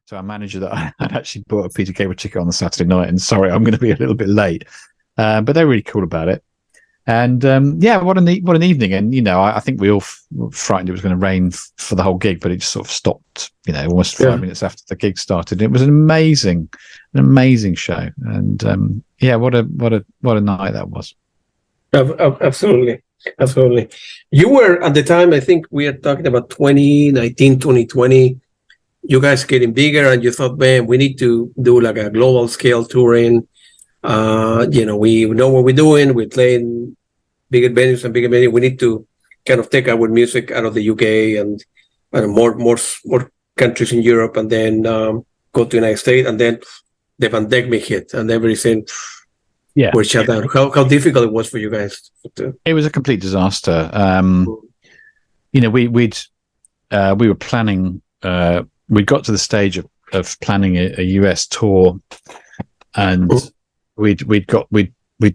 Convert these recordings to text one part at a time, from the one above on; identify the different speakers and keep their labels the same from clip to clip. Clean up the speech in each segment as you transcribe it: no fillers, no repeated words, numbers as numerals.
Speaker 1: to our manager that I had actually bought a Peter Gabriel ticket on the Saturday night, and sorry, I'm going to be a little bit late. But they're really cool about it. And what an evening. And I think we all were frightened it was going to rain for the whole gig, but it just sort of stopped. Almost 5 minutes after the gig started. It was an amazing show. And what a night that was.
Speaker 2: Absolutely. You were at the time, I think we are talking about 2019, 2020. You guys getting bigger, and you thought, man, we need to do like a global scale touring. We know what we're doing. We're playing bigger venues and bigger venues. We need to kind of take our music out of the UK and more countries in Europe, and then go to the United States. And then the pandemic hit, and everything were shut down. How difficult it was for you guys?
Speaker 1: It was a complete disaster. We were planning. We got to the stage of planning a US tour, and we'd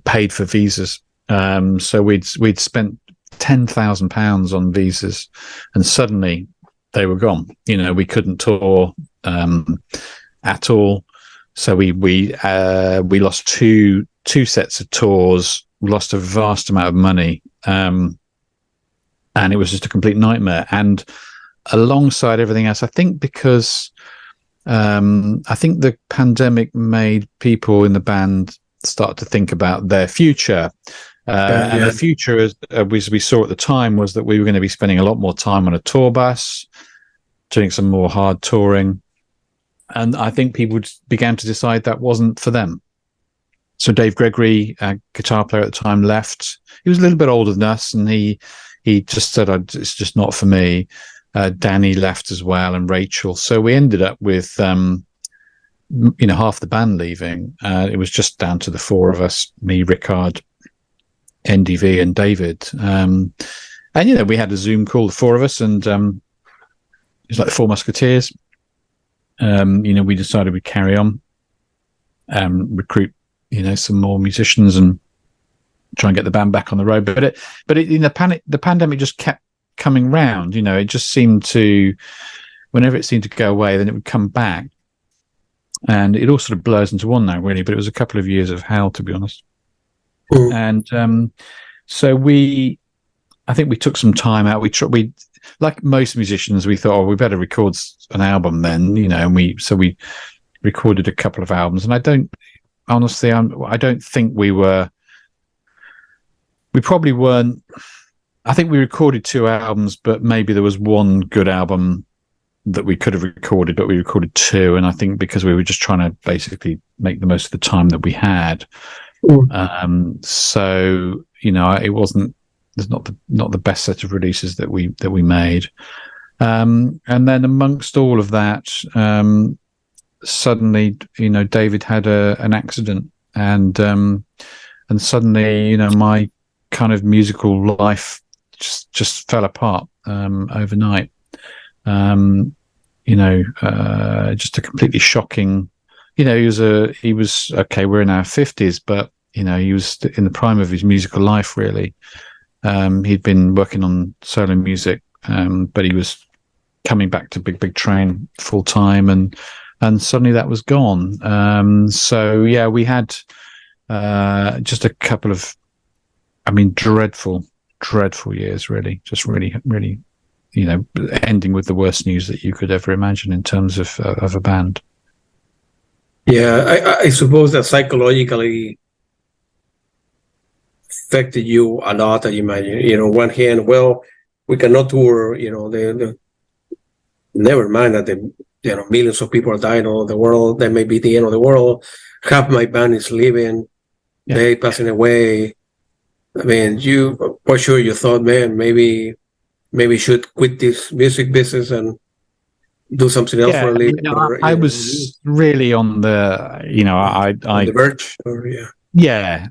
Speaker 1: paid for visas. So we'd spent £10,000 on visas, and suddenly they were gone. We couldn't tour at all. So we lost two sets of tours, lost a vast amount of money, and it was just a complete nightmare. And alongside everything else, I think because I think the pandemic made people in the band start to think about their future. And the future, as we saw at the time, was that we were going to be spending a lot more time on a tour bus, doing some more hard touring. And I think people began to decide that wasn't for them. So Dave Gregory, our guitar player at the time, left. He was a little bit older than us, and he just said, it's just not for me. Danny left as well, and Rachel. So we ended up with, half the band leaving. It was just down to the four of us, me, Rikard, NDV, and David. And we had a Zoom call, the four of us, and it was like the Four Musketeers. We decided we'd carry on, recruit, some more musicians and try and get the band back on the road. But the pandemic just kept coming round. It just seemed to, whenever it seemed to go away, then it would come back, and it all sort of blurs into one now, really. But it was a couple of years of hell, to be honest. And so I think we took some time out. We like most musicians, we thought, we better record an album then, and we recorded a couple of albums. And I don't think we probably weren't. I think we recorded 2 albums, but maybe there was one good album that we could have recorded, but we recorded 2. And I think because we were just trying to basically make the most of the time that we had. So, it wasn't, there's not the best set of releases that we made. And then amongst all of that, suddenly, David had an accident, and suddenly, my kind of musical life just fell apart overnight. Just a completely shocking. He was okay. We're in our 50s, but he was in the prime of his musical life. Really, he'd been working on solo music, but he was coming back to Big Train full time, and suddenly that was gone. We had just a couple of, dreadful years. Really, just really, ending with the worst news that you could ever imagine in terms of a band.
Speaker 2: Yeah, I suppose that psychologically affected you a lot. I imagine, on one hand, we cannot tour. Never mind that millions of people are dying all over the world. That may be the end of the world. Half my band is leaving. Yeah. They passing away. You for sure you thought, man, maybe should quit this music business and do something else for a living.
Speaker 1: I was really on the,
Speaker 2: on the verge.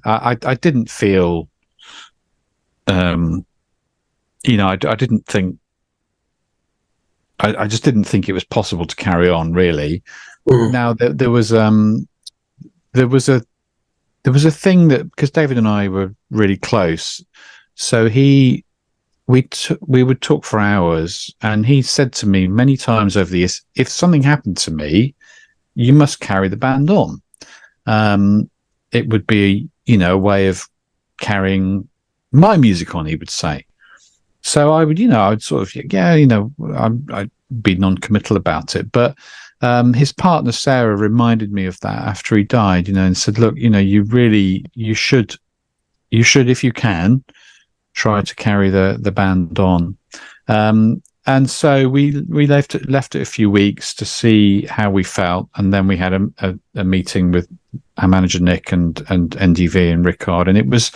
Speaker 1: I didn't feel, I didn't think, I just didn't think it was possible to carry on, really. Now there was a thing that, because David and I were really close, so he we would talk for hours, and he said to me many times over the years, if something happened to me, you must carry the band on. It would be, a way of carrying my music on, he would say. So I would, I'd sort of, I'd be non-committal about it. But his partner, Sarah, reminded me of that after he died, and said, look, you should, if you can, try to carry the band on. And so we left it a few weeks to see how we felt. And then we had a meeting with our manager, Nick, and NDV and Rikard. And it was,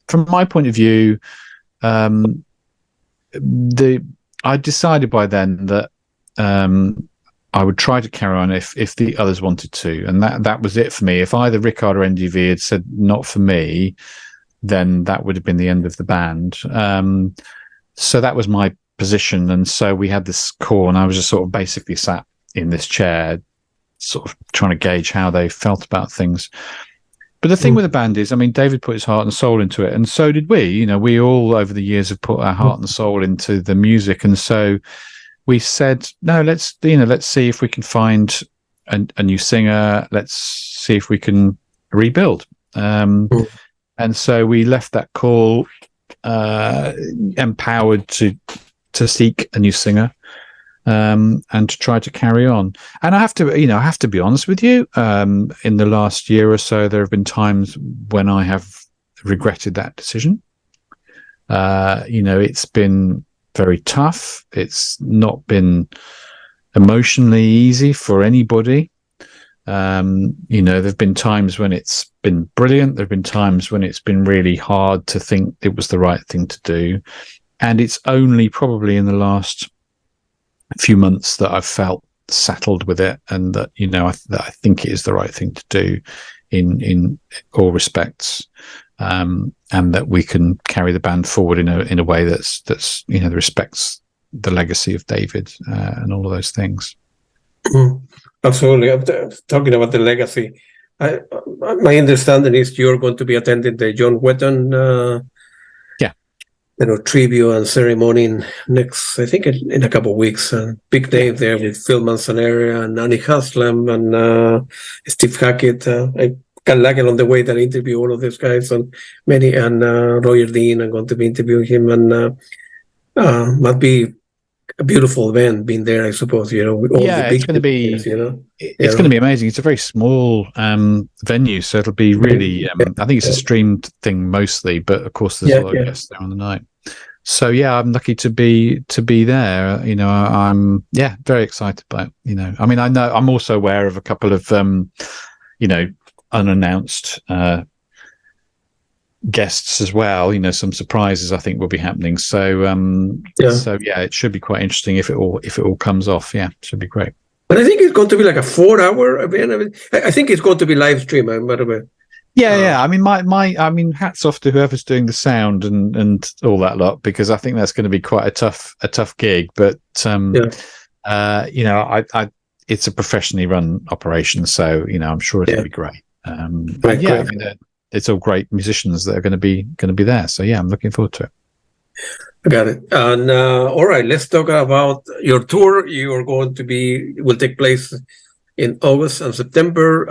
Speaker 1: from my point of view, I decided by then that I would try to carry on if the others wanted to, and that was it for me. If either Rikard or NDV had said not for me, then that would have been the end of the band. So that was my position, and so we had this call, and I was just sort of basically sat in this chair, sort of trying to gauge how they felt about things. But the thing with the band is, David put his heart and soul into it, and so did we. We all over the years have put our heart and soul into the music, and so we said, no, let's see if we can find a new singer. Let's see if we can rebuild. And so we left that call empowered to seek a new singer. And to try to carry on. And I have to be honest with you. In the last year or so, there have been times when I have regretted that decision. It's been very tough. It's not been emotionally easy for anybody. There've been times when it's been brilliant. There've been times when it's been really hard to think it was the right thing to do. And it's only probably in the last few months that I've felt settled with it, and that that I think it is the right thing to do in all respects, and that we can carry the band forward in a way that's that respects the legacy of David and all of those things.
Speaker 2: Absolutely. I'm talking about the legacy. My understanding is you're going to be attending the John Wetton tribute and ceremony next, I think, in a couple of weeks. Big name there with Phil Manzanera and Annie Haslam and Steve Hackett. I can like it on the way that I interview all of these guys, and Roger Dean. I'm going to be interviewing him, and might be a beautiful band being there, I suppose. With all the big
Speaker 1: it's going to be
Speaker 2: players,
Speaker 1: it's going to be amazing. It's a very small venue, so it'll be really. I think it's a streamed thing mostly, but of course there's a lot of guests there on the night. So I'm lucky to be there. I'm very excited by it. I know I'm also aware of a couple of unannounced guests as well. Some surprises I think will be happening. So it should be quite interesting if it all comes off. Yeah, it should be great.
Speaker 2: But I think it's going to be like a 4-hour event. I think it's going to be live stream. By the way.
Speaker 1: Yeah. Hats off to whoever's doing the sound and all that lot, because I think that's going to be quite a tough gig. But it's a professionally run operation, so I'm sure it'll be great. It's all great musicians that are going to be there. So I'm looking forward to it.
Speaker 2: I got it. And all right, let's talk about your tour. Will take place in August and September.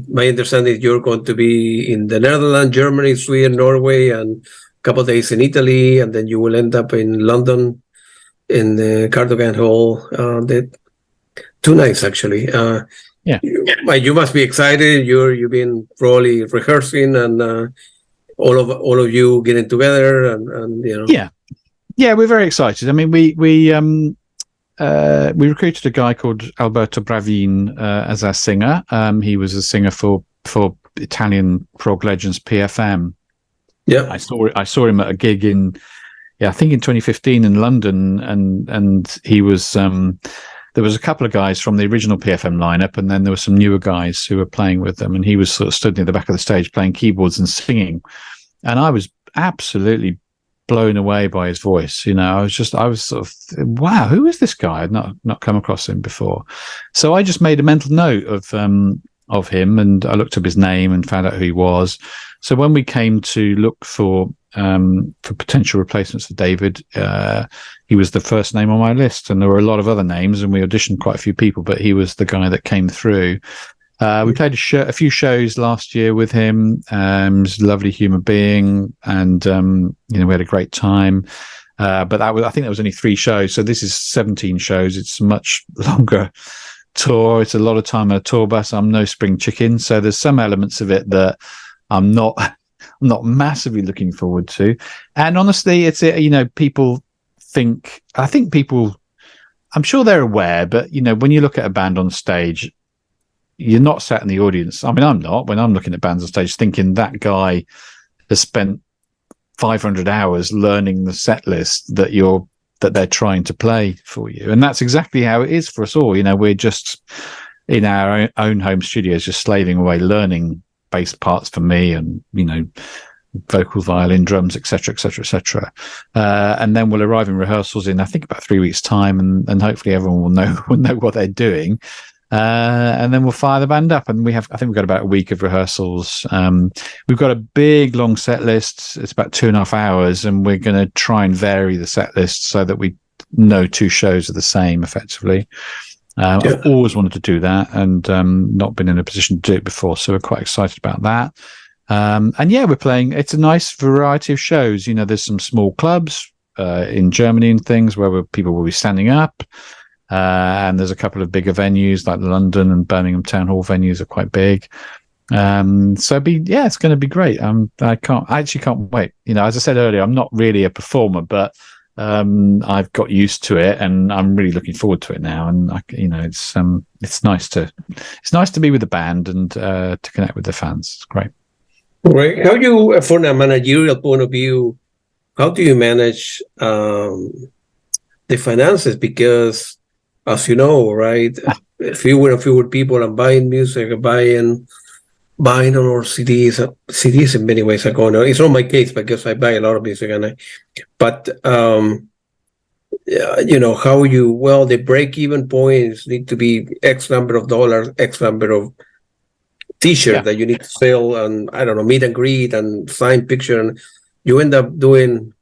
Speaker 2: My understanding is you're going to be in the Netherlands, Germany, Sweden, Norway, and a couple of days in Italy, and then you will end up in London in the Cardigan Hall. 2 nights actually. You must be excited. You've been probably rehearsing, and all of you getting together, and
Speaker 1: we're very excited. We recruited a guy called Alberto Bravin as our singer. He was a singer for Italian prog legends PFM. I saw him at a gig in I think in 2015 in London, and he was there was a couple of guys from the original PFM lineup, and then there were some newer guys who were playing with them, and he was sort of stood near the back of the stage playing keyboards and singing, and I was absolutely blown away by his voice. I was sort of, wow, who is this guy? I'd not come across him before. So I just made a mental note of him, and I looked up his name and found out who he was. So when we came to look for for potential replacements for David. He was the first name on my list, and there were a lot of other names, and we auditioned quite a few people, but he was the guy that came through. We played a few shows last year with him. He's a lovely human being, and we had a great time. But I think that was only 3 shows. So this is 17 shows. It's a much longer tour. It's a lot of time on a tour bus. I'm no spring chicken, so there's some elements of it that I'm not massively looking forward to. And honestly, people think. I'm sure they're aware, but when you look at a band on stage, you're not sat in the audience. I mean, I'm not. When I'm looking at bands on stage, thinking that guy has spent 500 hours learning the set list that they're trying to play for you, and that's exactly how it is for us all. We're just in our own home studios, just slaving away, learning bass parts for me, and vocal, violin, drums, etc., etc., etc. And then we'll arrive in rehearsals in, I think, about 3 weeks' time, and hopefully everyone will know what they're doing. And then we'll fire the band up, and I think we've got about a week of rehearsals. We've got a big long set list. It's about 2.5 hours, and we're going to try and vary the set list so that we know 2 shows are the same effectively. I've always wanted to do that, and not been in a position to do it before, so we're quite excited about that. We're playing. It's a nice variety of shows. There's some small clubs in Germany and things where people will be standing up. And there's a couple of bigger venues like London and Birmingham Town Hall venues are quite big. It's going to be great. I actually can't wait. As I said earlier, I'm not really a performer, but I've got used to it, and I'm really looking forward to it now. And it's nice to be with the band and to connect with the fans. It's great.
Speaker 2: Right. How you, from a managerial point of view, how do you manage the finances? Because, as you know, right, fewer people are buying music, are buying on our CDs. CDs in many ways are going on. It's not my case because I buy a lot of music, the break-even points need to be X number of dollars, X number of T-shirts that you need to sell, and I don't know, meet and greet and sign picture, and you end up doing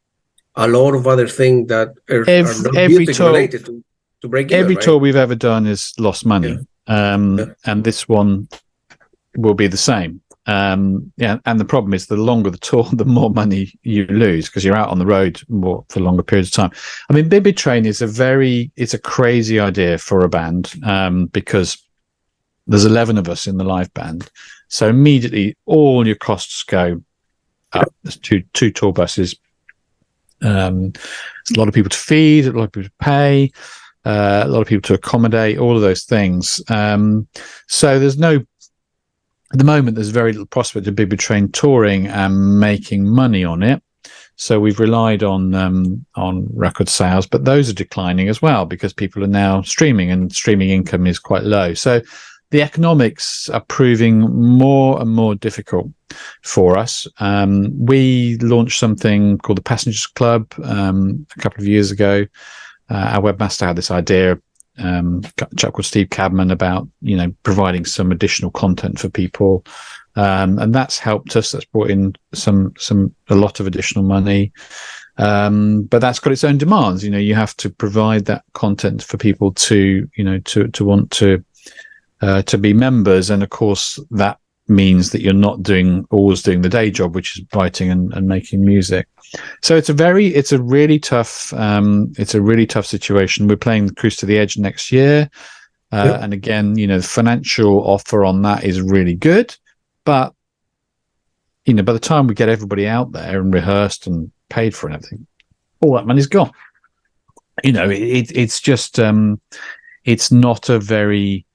Speaker 2: a lot of other things that are not music related to break even.
Speaker 1: Every tour we've ever done is lost money, and this one will be the same. And the problem is, the longer the tour, the more money you lose because you're out on the road more for longer periods of time. I mean, Big Big Train is it's a crazy idea for a band because there's 11 of us in the live band, so immediately all your costs go up. There's two tour buses. There's a lot of people to feed, a lot of people to pay, a lot of people to accommodate, all of those things. So at the moment, there's very little prospect of Big Big Train touring and making money on it. So we've relied on record sales, but those are declining as well because people are now streaming, and streaming income is quite low. So the economics are proving more and more difficult for us. We launched something called the Passengers Club a couple of years ago. Our webmaster had this idea, a chap called Steve Cabman, about providing some additional content for people, and that's helped us. That's brought in a lot of additional money, but that's got its own demands. You have to provide that content for people to want to be members, and of course that means that you're not always doing the day job, which is writing and making music. So it's a really tough situation. We're playing Cruise to the Edge next year, and again, the financial offer on that is really good, but by the time we get everybody out there and rehearsed and paid for and everything, all that money's gone. It's just it's not a very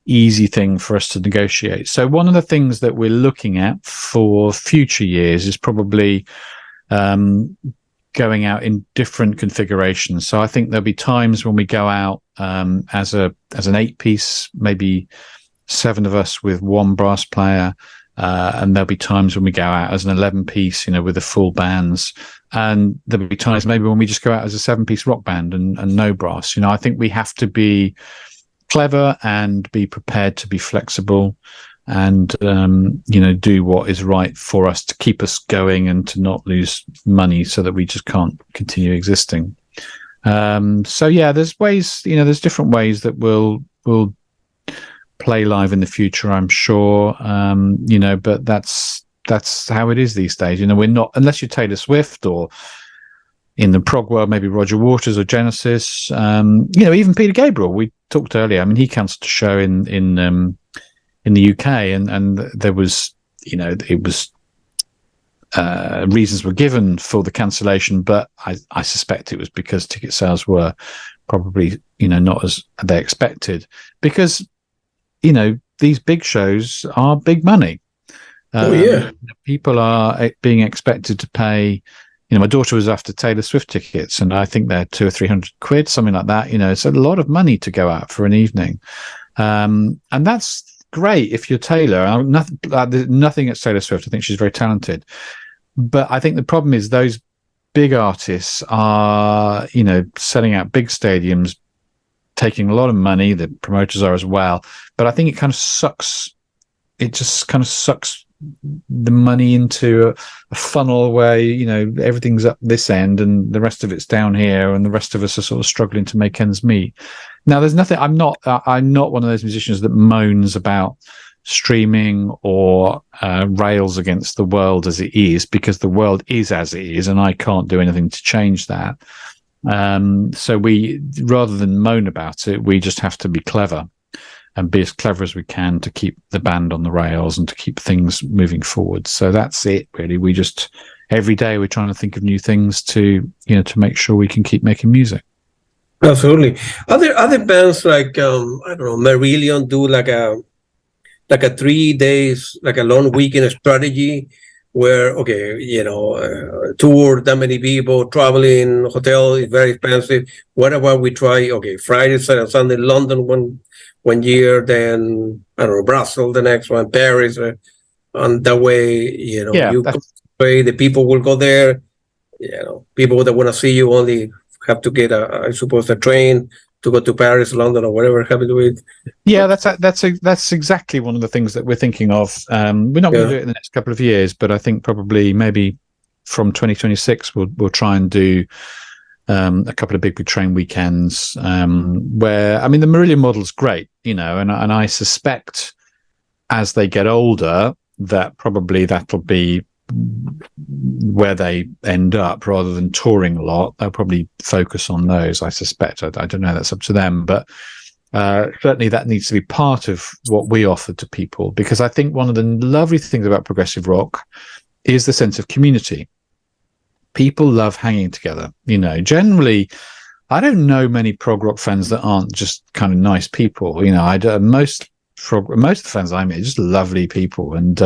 Speaker 1: easy thing for us to negotiate. So one of the things that we're looking at for future years is probably going out in different configurations. So I think there'll be times when we go out as an 8-piece, maybe 7 of us with 1 brass player, and there'll be times when we go out as an 11-piece, with the full bands, and there'll be times maybe when we just go out as a 7-piece rock band and no brass. I think we have to be clever and be prepared to be flexible, and do what is right for us to keep us going and to not lose money so that we just can't continue existing. There's ways, there's different ways that we'll play live in the future, I'm sure. But that's how it is these days. We're not, unless you're Taylor Swift or in the prog world, maybe Roger Waters or Genesis, even Peter Gabriel. We talked earlier. I mean, he cancelled a show in the UK, and there was, it was reasons were given for the cancellation, but I suspect it was because ticket sales were probably, not as they expected, because, these big shows are big money. People are being expected to pay. My daughter was after Taylor Swift tickets, and I think they're £200 or £300, something like that. It's a lot of money to go out for an evening, and that's great if you're Taylor. Nothing against Taylor Swift. I think she's very talented, but I think the problem is those big artists are, selling out big stadiums, taking a lot of money. The promoters are as well, but I think it kind of sucks. It just kind of sucks the money into a funnel where everything's up this end and the rest of it's down here, and the rest of us are sort of struggling to make ends meet. Now, there's nothing. I'm not one of those musicians that moans about streaming or rails against the world as it is, because the world is as it is, and I can't do anything to change that. So we, rather than moan about it, we just have to be clever and be as clever as we can to keep the band on the rails and to keep things moving forward. So that's it, really. We just, every day we're trying to think of new things to make sure we can keep making music.
Speaker 2: Absolutely. Other bands like I don't know, Marillion do like a 3 days, like a long weekend strategy where tour that many people, traveling, hotel is very expensive. What about we try Friday, Saturday, Sunday, London one year, then I don't know, Brussels the next one, Paris, and that way the people will go there. People that want to see you only have to get I suppose a train to go to Paris, London, or whatever have to do it.
Speaker 1: Yeah, that's exactly one of the things that we're thinking of. We're not going to do it in the next couple of years, but I think probably maybe from 2026 we'll try and do a couple of big train weekends. Where, I mean, the Marillion model's great, and I suspect as they get older that probably that'll be where they end up rather than touring a lot. They'll probably focus on those, I suspect. I don't know, that's up to them, but certainly that needs to be part of what we offer to people, because I think one of the lovely things about progressive rock is the sense of community. People love hanging together. Generally, I don't know many prog rock fans that aren't just kind of nice people. Most of the fans I meet are just lovely people, and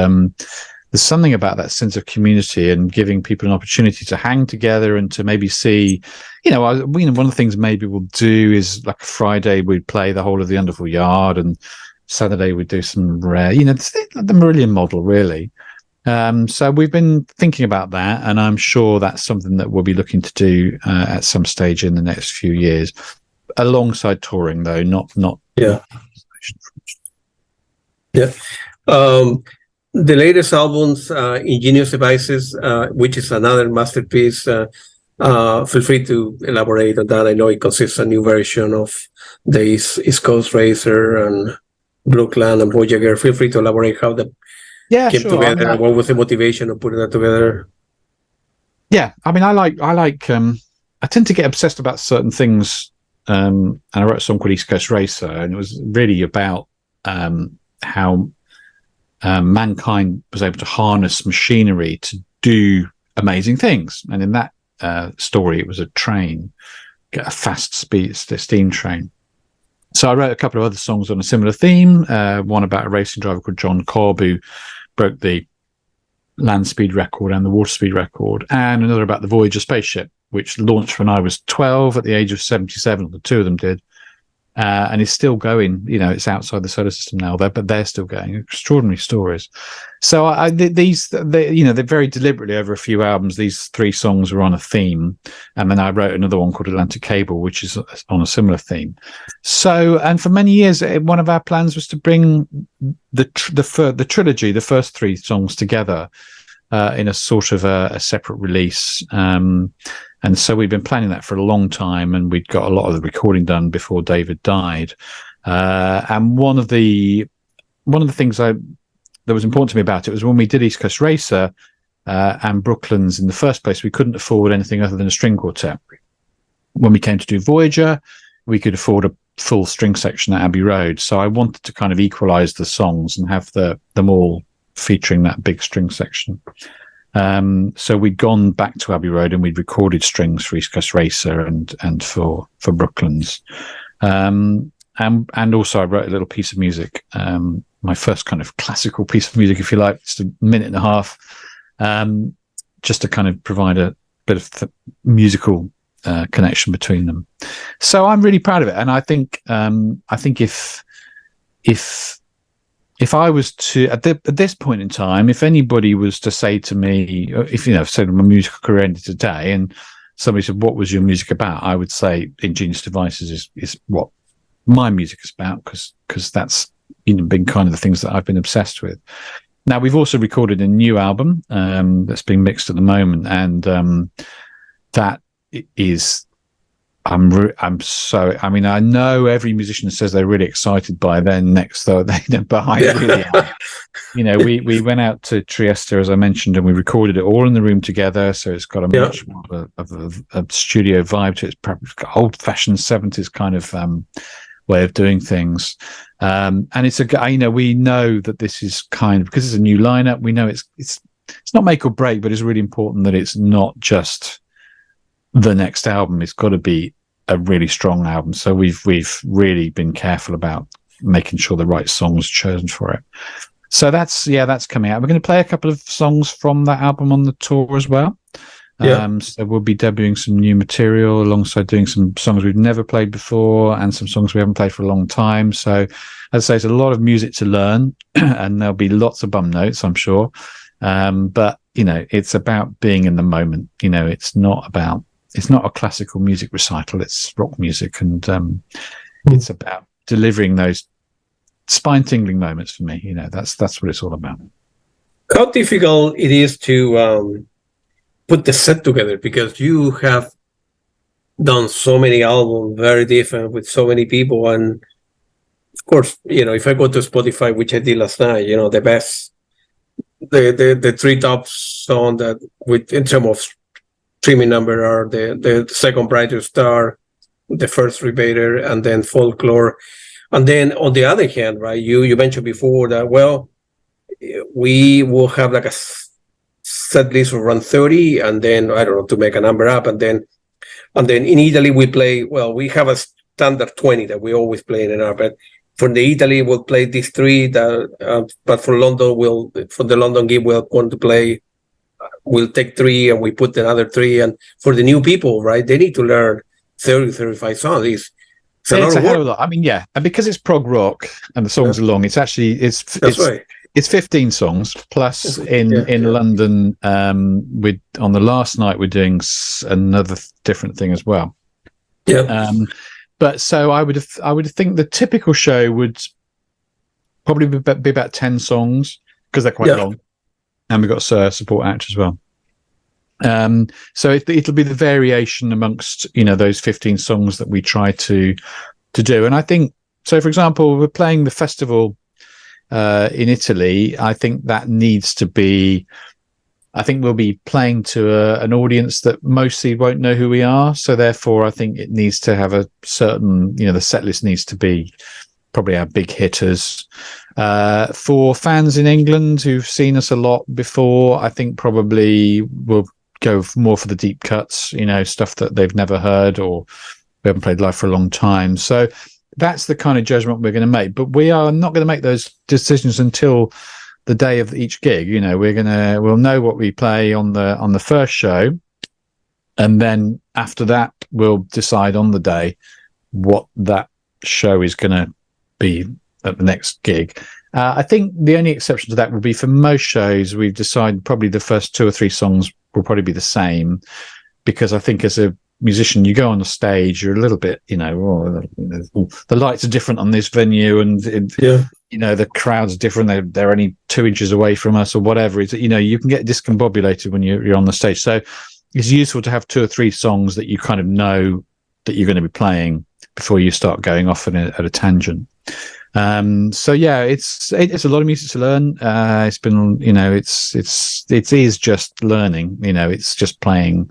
Speaker 1: there's something about that sense of community and giving people an opportunity to hang together and to maybe see, one of the things maybe we'll do is like Friday we'd play the whole of the Underful Yard, and Saturday we'd do some rare, the Marillion model really. So we've been thinking about that, and I'm sure that's something that we'll be looking to do at some stage in the next few years, alongside touring though, not.
Speaker 2: Yeah. The latest albums, Ingenious Devices, which is another masterpiece. Feel free to elaborate on that. I know it consists of a new version of the East Coast Racer and Brookland and Voyager. Feel free to elaborate how that came together and what was the motivation of putting that together.
Speaker 1: Yeah, I mean, I like. I tend to get obsessed about certain things, and I wrote a song called East Coast Racer, and it was really about how mankind was able to harness machinery to do amazing things. And in that story, it was a train, a fast steam train. So I wrote a couple of other songs on a similar theme, one about a racing driver called John Cobb, who broke the land speed record and the water speed record, and another about the Voyager spaceship, which launched when I was 12 at the age of 77, the two of them did. and is still going. It's outside the solar system now, but they're still going. Extraordinary stories. So they're very deliberately over a few albums. These 3 songs were on a theme, and then I wrote another one called Atlantic Cable, which is on a similar theme. So, and for many years, one of our plans was to bring the trilogy, the first 3 songs together in a sort of a separate release. And so we've been planning that for a long time, and we'd got a lot of the recording done before David died. And one of the things that was important to me about it was when we did East Coast Racer and Brooklands in the first place, we couldn't afford anything other than a string quartet. When we came to do Voyager, we could afford a full string section at Abbey Road. So I wanted to kind of equalize the songs and have them all featuring that big string section. So we'd gone back to Abbey Road and we'd recorded strings for East Coast Racer and for Brooklands. And also I wrote a little piece of music, my first kind of classical piece of music, if you like, just a minute and a half, just to kind of provide a bit of musical connection between them. So I'm really proud of it. And I think if I was to, at this point in time, if anybody was to say to me, say my musical career ended today and somebody said, what was your music about? I would say Ingenious Devices is what my music is about, because that's been kind of the things that I've been obsessed with. Now, we've also recorded a new album that's being mixed at the moment, and that is... I know every musician says they're really excited by their next, though but I really am. We went out to Trieste, as I mentioned, and we recorded it all in the room together. So it's got a much more of a studio vibe to it. It's got old-fashioned 70s kind of way of doing things. And it's we know that this is kind of, because it's a new lineup. We know it's not make or break, but it's really important that it's not just the next album. It's got to be a really strong album. So we've really been careful about making sure the right songs chosen for it. So that's coming out. We're going to play a couple of songs from that album on the tour as well. So we'll be debuting some new material alongside doing some songs we've never played before and some songs we haven't played for a long time. So as I say, it's a lot of music to learn and there'll be lots of bum notes, I'm sure. But it's about being in the moment. It's not a classical music recital, it's rock music, and it's about delivering those spine-tingling moments for me. That's what it's all about.
Speaker 2: How difficult it is to put the set together, because you have done so many albums, very different, with so many people, and of course, if I go to Spotify, which I did last night, the best, the 3 top songs that in terms of streaming number are the second Brightest Star, the first Rebater, and then Folklore. And then on the other hand, right, you mentioned before that, we will have like a set list of around 30, and then, I don't know, to make a number up, and then in Italy we play, we have a standard 20 that we always play in an hour, but for the Italy we'll play these 3, but for London, for the London gig we'll want to play, we'll take 3 and we put another 3. And for the new people, right, they need to learn 30, 35 songs. It's a hell of a lot.
Speaker 1: And because it's prog rock and the songs are long, it's actually it's 15 songs plus in London. On the last night we're doing another different thing as well. But so I would think the typical show would probably be about 10 songs, because they're quite long. And we've got a support act as well. So it'll be the variation amongst, those 15 songs that we try to do. And I think, so for example, we're playing the festival in Italy. I think that needs to be, I think we'll be playing to an audience that mostly won't know who we are. So therefore, I think it needs to have a certain, the set list needs to be probably our big hitters. For fans in England who've seen us a lot before, I think probably we'll go more for the deep cuts, stuff that they've never heard or we haven't played live for a long time. So that's the kind of judgment we're going to make. But we are not going to make those decisions until the day of each gig. We'll know what we play on the first show, and then after that we'll decide on the day what that show is going to be at the next gig. I think the only exception to that will be for most shows, we've decided probably the first 2 or 3 songs will probably be the same, because I think as a musician, you go on the stage, you're a little bit, the lights are different on this venue, and the crowd's different. They're only 2 inches away from us or whatever. It's, you can get discombobulated when you're on the stage. So it's useful to have 2 or 3 songs that you kind of know that you're going to be playing before you start going off at a tangent. So yeah, it's a lot of music to learn. It's been, it is just learning, it's just playing,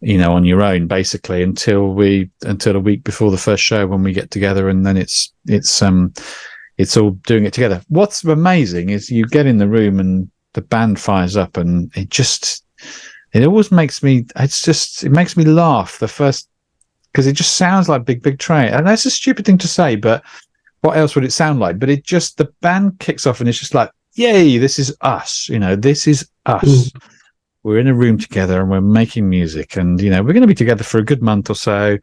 Speaker 1: on your own basically until a week before the first show when we get together, and then it's all doing it together. What's amazing is you get in the room and the band fires up, and it always makes me, it makes me laugh the first, because it just sounds like Big Train. And that's a stupid thing to say, but what else would it sound like? But the band kicks off and it's just like, yay, this is us. This is us. We're in a room together and we're making music, and, we're going to be together for a good month or so.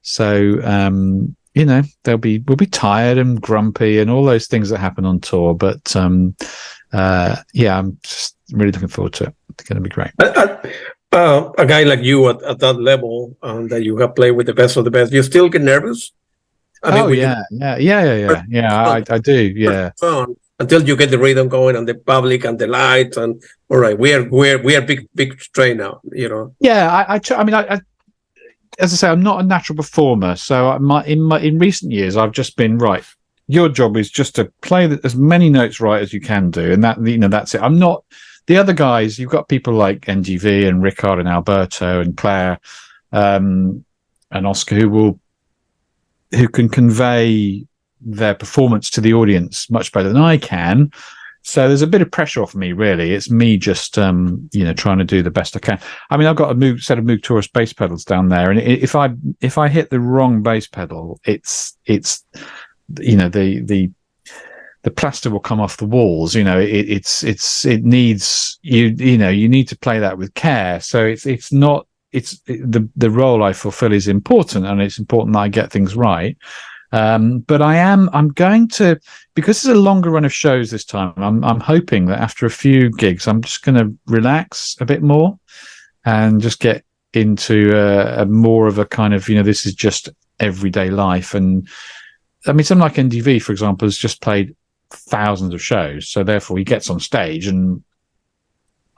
Speaker 1: So, we'll be tired and grumpy and all those things that happen on tour. But, I'm just really looking forward to it. It's going to be great.
Speaker 2: A guy like you at that level, that you have played with the best of the best, you still get nervous?
Speaker 1: I do. Yeah.
Speaker 2: Until you get the rhythm going and the public and the lights, and all right, we are big train now.
Speaker 1: Yeah, I as I say, I'm not a natural performer, so in recent years, I've just been right. Your job is just to play as many notes right as you can do, and that that's it. I'm not. The other guys, you've got people like NGV and Rikard and Alberto and Clare, and Oskar who can convey their performance to the audience much better than I can. So there's a bit of pressure off me, really. It's me just, trying to do the best I can. I mean, I've got a set of Moog Taurus bass pedals down there, and if I hit the wrong bass pedal, it's the plaster will come off the walls. It needs you need to play that with care. So the role I fulfill is important, and it's important that I get things right. But I'm going to, because there's a longer run of shows this time, I'm hoping that after a few gigs, I'm just going to relax a bit more and just get into a more of a kind of, this is just everyday life. And I mean, someone like NDV, for example, has just played thousands of shows. So therefore he gets on stage, and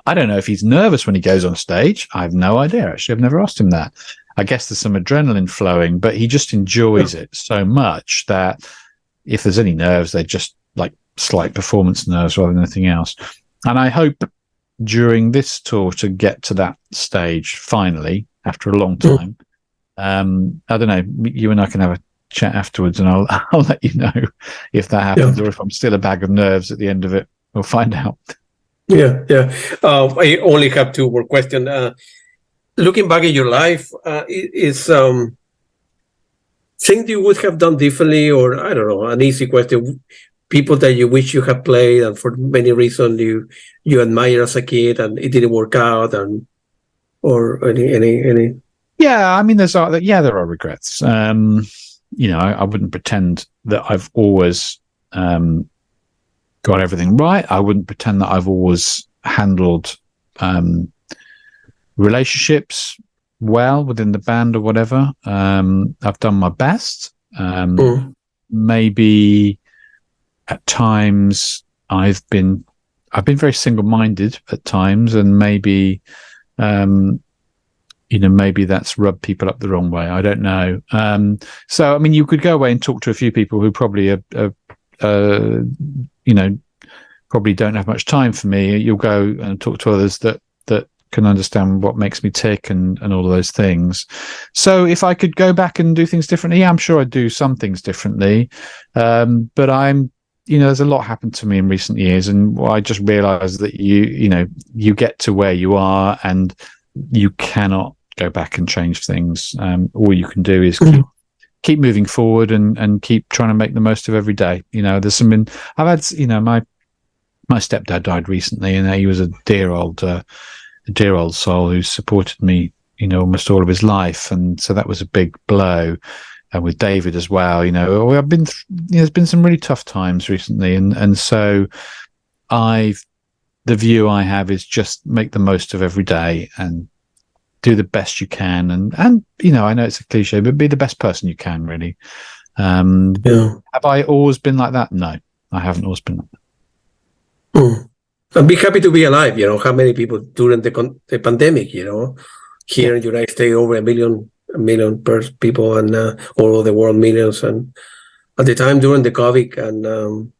Speaker 1: I don't know if he's nervous when he goes on stage. I have no idea. Actually, I've never asked him that. I guess there's some adrenaline flowing, but he just enjoys it so much that if there's any nerves, they're just like slight performance nerves rather than anything else. And I hope during this tour to get to that stage finally after a long time. I don't know. You and I can have a chat afterwards, and I'll let you know if that happens, or if I'm still a bag of nerves at the end of it. We'll find out.
Speaker 2: Yeah. I only have 2 more questions. Looking back at your life, is things you would have done differently, or I don't know, an easy question. People that you wish you had played, and for many reasons you admire as a kid, and it didn't work out, or any.
Speaker 1: Yeah, I mean, there are regrets. I wouldn't pretend that I've always got everything right. I wouldn't pretend that I've always handled relationships well within the band or whatever. I've done my best. Maybe at times I've been very single-minded at times, and maybe maybe that's rubbed people up the wrong way. I don't know. So I mean, you could go away and talk to a few people who probably probably don't have much time for me. You'll go and talk to others that can understand what makes me tick and all of those things. So if I could go back and do things differently, I'm sure I'd do some things differently. But there's a lot happened to me in recent years, and I just realized that you get to where you are and you cannot go back and change things. All you can do is keep moving forward and keep trying to make the most of every day. There's some, I've had, my stepdad died recently, and he was a dear old soul who supported me, almost all of his life. And so that was a big blow. with David as well. You know, I've been, there's been some really tough times recently, and so the view I have is just make the most of every day and do the best you can, and you know, I know it's a cliche, but be the best person you can, really. Have I always been like that? No, I haven't always been like that.
Speaker 2: And be happy to be alive. You know, how many people during the pandemic, you know, here in the United States, over a million people, and all over the world, millions. And at the time during the COVID, and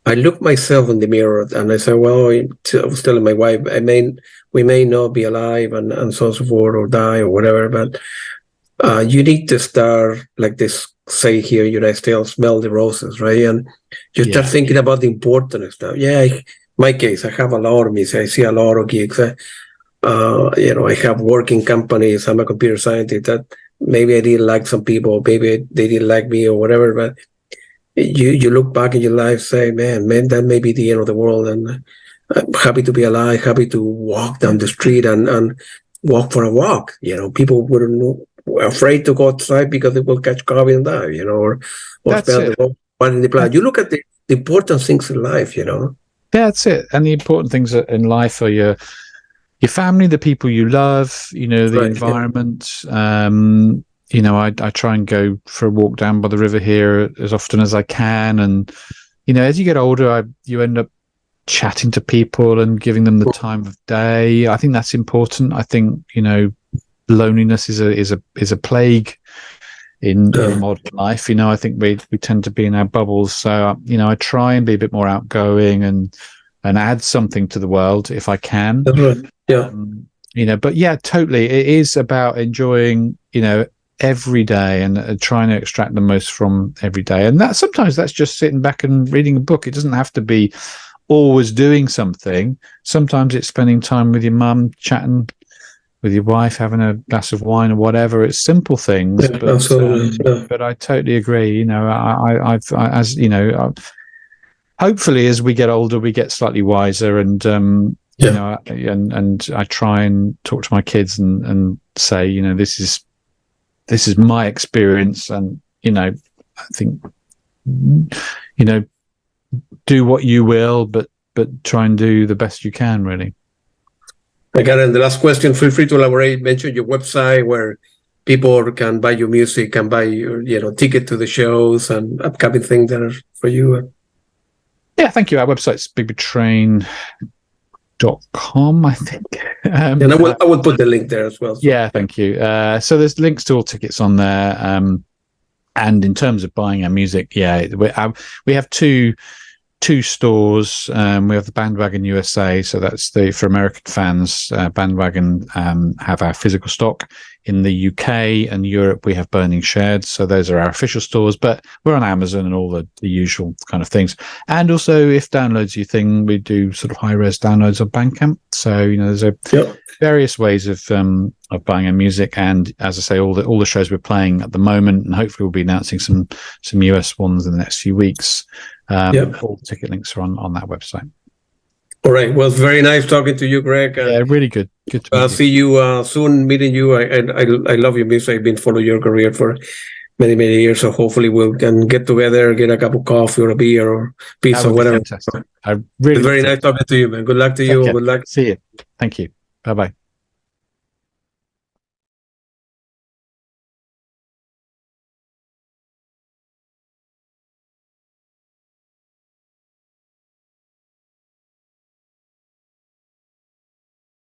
Speaker 2: I looked myself in the mirror and I said, well, I was telling my wife, we may not be alive and so on and so forth, or die or whatever, but you need to start, like this say here, United States, smell the roses, right? And you start thinking about the important stuff. My case, I have a lot of music. I see a lot of gigs. You know, I have working companies. I'm a computer scientist. That maybe I didn't like some people, maybe they didn't like me or whatever, but you look back in your life, say, man, that may be the end of the world, and I'm happy to be alive, happy to walk down the street and walk for a walk. You know, people were afraid to go outside because they will catch COVID and die, you know, or spend the whole one in the planet. You look at the important things in life, you know.
Speaker 1: That's it. And the important things in life are your family, the people you love, you know, the environment. You know, I try and go for a walk down by the river here as often as I can. And, you know, as you get older, you end up chatting to people and giving them the time of day. I think that's important. I think, you know, loneliness is a plague in modern life. You know, I think we tend to be in our bubbles. So, you know, I try and be a bit more outgoing and add something to the world if I can.
Speaker 2: That's right. Yeah.
Speaker 1: You know, but yeah, totally. It is about enjoying, you know, every day and trying to extract the most from every day. And sometimes that's just sitting back and reading a book. It doesn't have to be always doing something. Sometimes it's spending time with your mum, chatting with your wife, having a glass of wine or whatever. It's simple things.
Speaker 2: Yeah, absolutely.
Speaker 1: But I totally agree. You know, I as you know, hopefully as we get older, we get slightly wiser, and you know, and I try and talk to my kids and say, you know, this is my experience, and you know, I think, you know, do what you will, but try and do the best you can, really.
Speaker 2: Again, the last question, feel free to elaborate. Mention your website where people can buy your music, can buy your, you know, ticket to the shows and upcoming things that are for you.
Speaker 1: Yeah, thank you. Our website's bigbetrain.com, I think.
Speaker 2: And I will put the link there as well. So.
Speaker 1: Yeah, thank you. So there's links to all tickets on there. And in terms of buying our music, we have two stores. We have the Bandwagon USA, so that's for American fans. Bandwagon have our physical stock. In the UK and Europe, we have Burning Shared, so those are our official stores. But we're on Amazon and all the usual kind of things. And also, if downloads your thing, we do sort of high-res downloads on Bandcamp. So you know, there's various ways of buying our music. And as I say, all the shows we're playing at the moment, and hopefully we'll be announcing some US ones in the next few weeks. All the ticket links are on that website.
Speaker 2: All right. Well, very nice talking to you, Greg.
Speaker 1: Yeah, really good. Good to
Speaker 2: meet you. See you soon. Meeting you. I love your music. I've been following your career for many years. So hopefully we can get together, get a cup of coffee or a beer or pizza or whatever.
Speaker 1: Fantastic. Very
Speaker 2: nice talking to you, man. Good luck to you. Good luck.
Speaker 1: See you. Thank you. Bye bye.